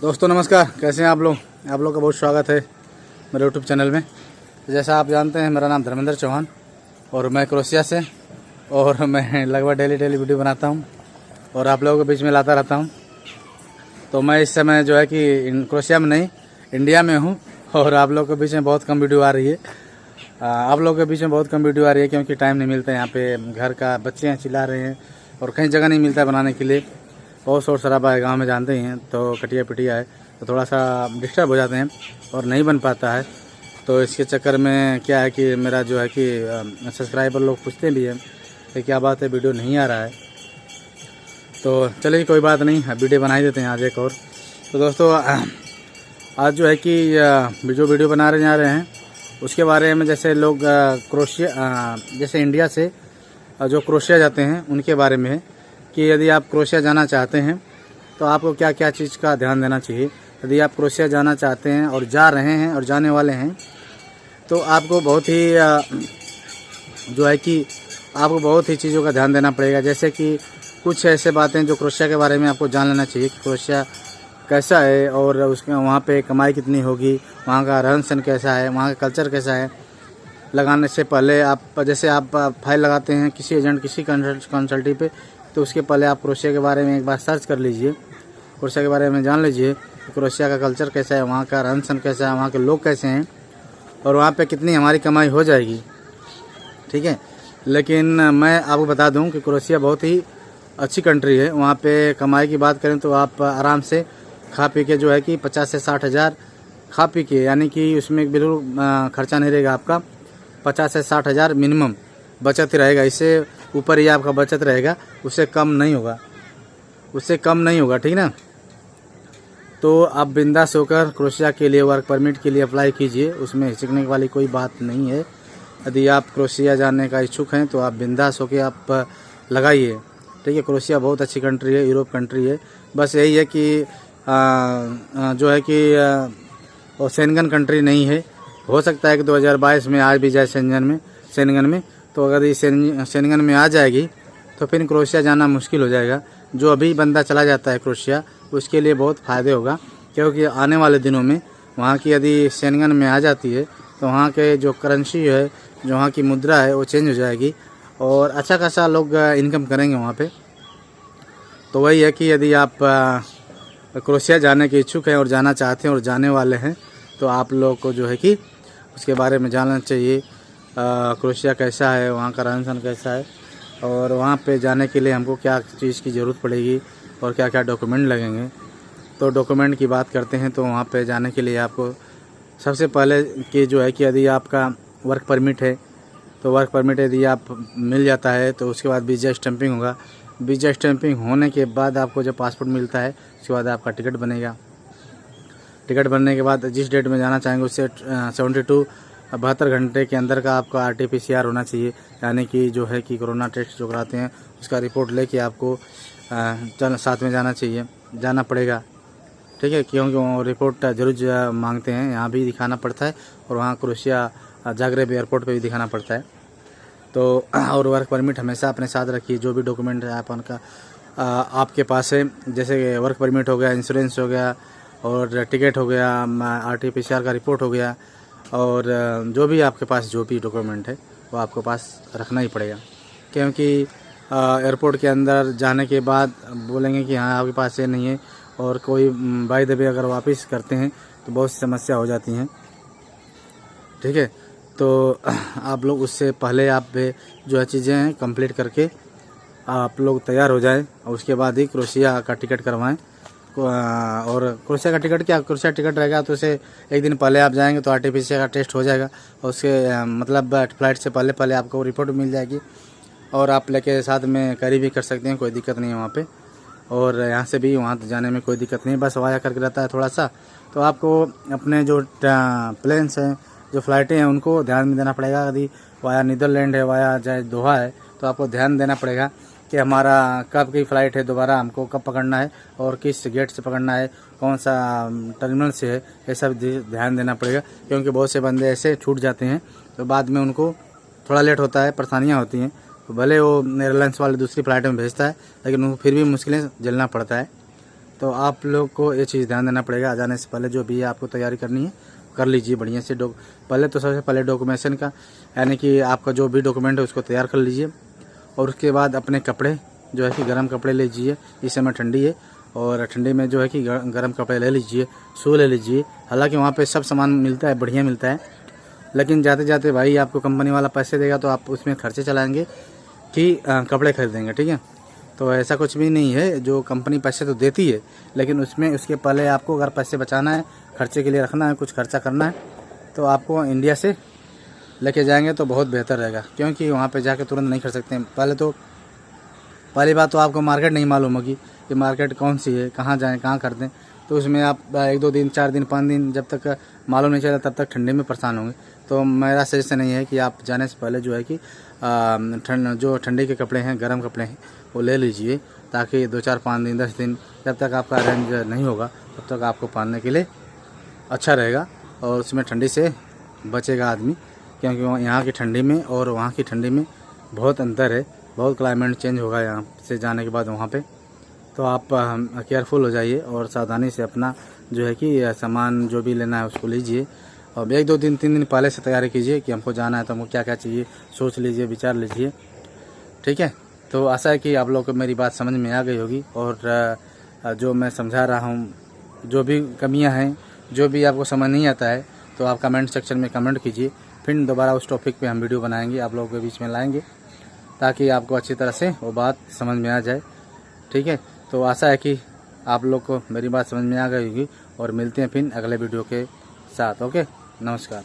दोस्तों नमस्कार, कैसे हैं आप लोग का बहुत स्वागत है मेरे यूट्यूब चैनल में। जैसा आप जानते हैं, मेरा नाम धर्मेंद्र चौहान और मैं क्रोशिया से, और मैं लगभग डेली वीडियो बनाता हूं और आप लोगों के बीच में लाता रहता हूं। तो मैं इस समय जो है कि क्रोशिया में नहीं, इंडिया में हूं और आप लोगों के बीच में बहुत कम वीडियो आ रही है। आप लोगों के बीच में बहुत कम वीडियो आ रही है क्योंकि टाइम नहीं मिलता है। यहाँ पे घर का बच्चे चिल्ला रहे हैं और कहीं जगह नहीं मिलता है बनाने के लिए। बहुत शोर शराबा है गांव में, जानते ही हैं, तो कटिया पिटिया है तो थोड़ा सा डिस्टर्ब हो जाते हैं और नहीं बन पाता है। तो इसके चक्कर में क्या है कि मेरा जो है कि सब्सक्राइबर लोग पूछते भी हैं कि क्या बात है वीडियो नहीं आ रहा है। तो चलिए कोई बात नहीं, वीडियो बना ही देते हैं आज एक और। तो दोस्तों आज जो है कि जो वीडियो बना जा रहे हैं उसके बारे में, जैसे लोग क्रोशिया जैसे इंडिया से जो क्रोशिया जाते हैं उनके बारे में है कि यदि आप क्रोशिया जाना चाहते हैं तो आपको क्या क्या चीज़ का ध्यान देना चाहिए। यदि आप क्रोशिया जाना चाहते हैं और जा रहे हैं और जाने वाले हैं तो आपको बहुत ही जो है कि आपको बहुत ही चीज़ों का ध्यान देना पड़ेगा। जैसे कि कुछ ऐसे बातें जो क्रोशिया के बारे में आपको जान लेना चाहिए कि क्रोशिया कैसा है और उसके वहाँ पे कमाई कितनी होगी, वहाँ का रहन सहन कैसा है, वहाँ का कल्चर कैसा है। लगाने से पहले आप जैसे आप फाइल लगाते हैं किसी एजेंट किसी कंसल्टी पे, तो उसके पहले आप क्रोशिया के बारे में एक बार सर्च कर लीजिए, क्रोशिया के बारे में जान लीजिए कि क्रोशिया का कल्चर कैसा है, वहाँ का रहन सहन कैसा है, वहाँ के लोग कैसे हैं और वहाँ पे कितनी हमारी कमाई हो जाएगी। ठीक है, लेकिन मैं आपको बता दूं कि क्रोशिया बहुत ही अच्छी कंट्री है। वहाँ पे कमाई की बात करें तो आप आराम से खा पी के जो है कि 50 से 60 हज़ार खा पी के, यानी कि उसमें बिल्कुल खर्चा नहीं रहेगा आपका। 50 से 60 हज़ार मिनिमम बचत ही रहेगा, इससे ऊपर ही आपका बचत रहेगा, उससे कम नहीं होगा, उससे कम नहीं होगा। ठीक ना। तो आप बिंदास होकर क्रोशिया के लिए वर्क परमिट के लिए अप्लाई कीजिए, उसमें हिचकने वाली कोई बात नहीं है। यदि आप क्रोशिया जाने का इच्छुक हैं तो आप बिंदास होकर आप लगाइए। ठीक है, क्रोशिया बहुत अच्छी कंट्री है, यूरोप कंट्री है। बस यही है कि जो है कि वो शेंगन कंट्री नहीं है। हो सकता है कि 2022 में आ भी जाए शेंगन में। तो अगर ये शेंगन में आ जाएगी तो फिर क्रोशिया जाना मुश्किल हो जाएगा। जो अभी बंदा चला जाता है क्रोशिया उसके लिए बहुत फ़ायदे होगा, क्योंकि आने वाले दिनों में वहाँ की यदि शेंगन में आ जाती है तो वहाँ के जो करेंसी है, जो वहाँ की मुद्रा है, वो चेंज हो जाएगी और अच्छा खासा लोग इनकम करेंगे वहाँ पे। तो वही है कि यदि आप क्रोशिया जाने के इच्छुक हैं और जाना चाहते हैं और जाने वाले हैं तो आप लोग को जो है कि उसके बारे में जानना चाहिए। क्रोशिया कैसा है, वहाँ का रहन सहन कैसा है और वहाँ पे जाने के लिए हमको क्या चीज़ की ज़रूरत पड़ेगी और क्या क्या डॉक्यूमेंट लगेंगे। तो डॉक्यूमेंट की बात करते हैं तो वहाँ पे जाने के लिए आपको सबसे पहले कि जो है कि यदि आपका वर्क परमिट है तो वर्क परमिट यदि आप मिल जाता है तो उसके बाद वीज़ा स्टैंपिंग होगा। वीज़ा स्टैंपिंग होने के बाद आपको जब पासपोर्ट मिलता है उसके बाद आपका टिकट बनेगा। टिकट बनने के बाद जिस डेट में जाना चाहेंगे उससे 72 घंटे के अंदर का आपका RT-PCR होना चाहिए, यानी कि जो है कि कोरोना टेस्ट जो कराते हैं उसका रिपोर्ट लेके आपको साथ में जाना पड़ेगा। ठीक है, क्योंकि वो रिपोर्ट जरूर मांगते हैं, यहाँ भी दिखाना पड़ता है और वहाँ क्रोशिया जाग्रेब एयरपोर्ट पे भी दिखाना पड़ता है। तो और वर्क परमिट हमेशा अपने साथ रखिए, जो भी डॉक्यूमेंट है आपका आपके पास है। जैसे वर्क परमिट हो गया, इंश्योरेंस हो गया और टिकट हो गया, RT-PCR का रिपोर्ट हो गया और जो भी आपके पास जो भी डॉक्यूमेंट है वो आपको पास रखना ही पड़ेगा। क्योंकि एयरपोर्ट के अंदर जाने के बाद बोलेंगे कि हाँ आपके पास ये नहीं है और कोई बाय द वे अगर वापस करते हैं तो बहुत सी समस्या हो जाती हैं। ठीक है, तो आप लोग उससे पहले आप जो है चीज़ें हैं कंप्लीट करके आप लोग तैयार हो जाएं और उसके बाद ही क्रोशिया का टिकट करवाएं। और क्रोशिया का टिकट क्या, क्रोशिया टिकट रहेगा तो उसे एक दिन पहले आप जाएंगे तो RT-PCR का टेस्ट हो जाएगा और उसके मतलब फ्लाइट से पहले आपको रिपोर्ट मिल जाएगी और आप लेके साथ में कैरी भी कर सकते हैं, कोई दिक्कत नहीं है वहाँ पे। और यहाँ से भी वहाँ जाने में कोई दिक्कत नहीं, बस वाया करके रहता है थोड़ा सा। तो आपको अपने जो प्लेन्स हैं, जो फ़्लाइटें हैं, उनको ध्यान में देना पड़ेगा। यदि वाया नीदरलैंड है, वाया चाहे दोहा है, तो आपको ध्यान देना पड़ेगा कि हमारा कब की फ़्लाइट है, दोबारा हमको कब पकड़ना है और किस गेट से पकड़ना है, कौन सा टर्मिनल से है, ये सब ध्यान देना पड़ेगा। क्योंकि बहुत से बंदे ऐसे छूट जाते हैं तो बाद में उनको थोड़ा लेट होता है, परेशानियाँ होती हैं। तो भले वो एयरलाइंस वाले दूसरी फ़्लाइट में भेजता है लेकिन उनको फिर भी मुश्किलें झेलना पड़ता है। तो आप लोग को ये चीज़ ध्यान देना पड़ेगा। जाने से पहले जो भी है आपको तैयारी करनी है कर लीजिए बढ़िया से। पहले तो सबसे पहले डॉक्यूमेंटेशन का, यानी कि आपका जो भी डॉक्यूमेंट है उसको तैयार कर लीजिए। और उसके बाद अपने कपड़े जो है कि गर्म कपड़े ले लीजिए। इस समय ठंडी है और ठंडी में जो है कि गर्म कपड़े ले लीजिए, शू ले लीजिए। हालांकि वहाँ पे सब सामान मिलता है, बढ़िया मिलता है, लेकिन जाते जाते भाई आपको कंपनी वाला पैसे देगा तो आप उसमें खर्चे चलाएंगे कि कपड़े खरीदेंगे, ठीक है। तो ऐसा कुछ भी नहीं है, जो कंपनी पैसे तो देती है लेकिन उसमें उसके पहले आपको अगर पैसे बचाना है, खर्चे के लिए रखना है, कुछ खर्चा करना है, तो आपको इंडिया से लेके जाएंगे तो बहुत बेहतर रहेगा। क्योंकि वहाँ पे जाके तुरंत नहीं खरीद सकते हैं। पहली बात तो आपको मार्केट नहीं मालूम होगी कि मार्केट कौन सी है, कहाँ जाएँ, कहाँ खरीदें। तो उसमें आप 1-2 दिन, 4 दिन, 5 दिन जब तक मालूम नहीं चला तब तक ठंडे में परेशान होंगे। तो मेरा सजेशन नहीं है कि आप जाने से पहले जो है कि जो ठंडी के कपड़े हैं, गर्म कपड़े हैं, वो ले लीजिए, ताकि 2-4, 5 दिन, 10 दिन जब तक आपका अरेंज नहीं होगा तब तक आपको पहनने के लिए अच्छा रहेगा और उसमें ठंडी से बचेगा आदमी। क्योंकि यहाँ की ठंडी में और वहाँ की ठंडी में बहुत अंतर है, बहुत क्लाइमेट चेंज होगा यहाँ से जाने के बाद वहाँ पे। तो आप केयरफुल हो जाइए और सावधानी से अपना जो है कि सामान जो भी लेना है उसको लीजिए। और 1-2 दिन, 3 दिन पहले से तैयारी कीजिए कि हमको जाना है तो हमको क्या क्या चाहिए, सोच लीजिए, विचार लीजिए, ठीक है। तो आशा है कि आप लोग को मेरी बात समझ में आ गई होगी। और जो मैं समझा रहा हूँ, जो भी कमियाँ हैं, जो भी आपको समझ नहीं आता है तो आप कमेंट सेक्शन में कमेंट कीजिए। फिर दोबारा उस टॉपिक पे हम वीडियो बनाएंगे, आप लोगों के बीच में लाएंगे, ताकि आपको अच्छी तरह से वो बात समझ में आ जाए, ठीक है। तो आशा है कि आप लोग को मेरी बात समझ में आ गई होगी और मिलते हैं फिर अगले वीडियो के साथ। ओके, नमस्कार।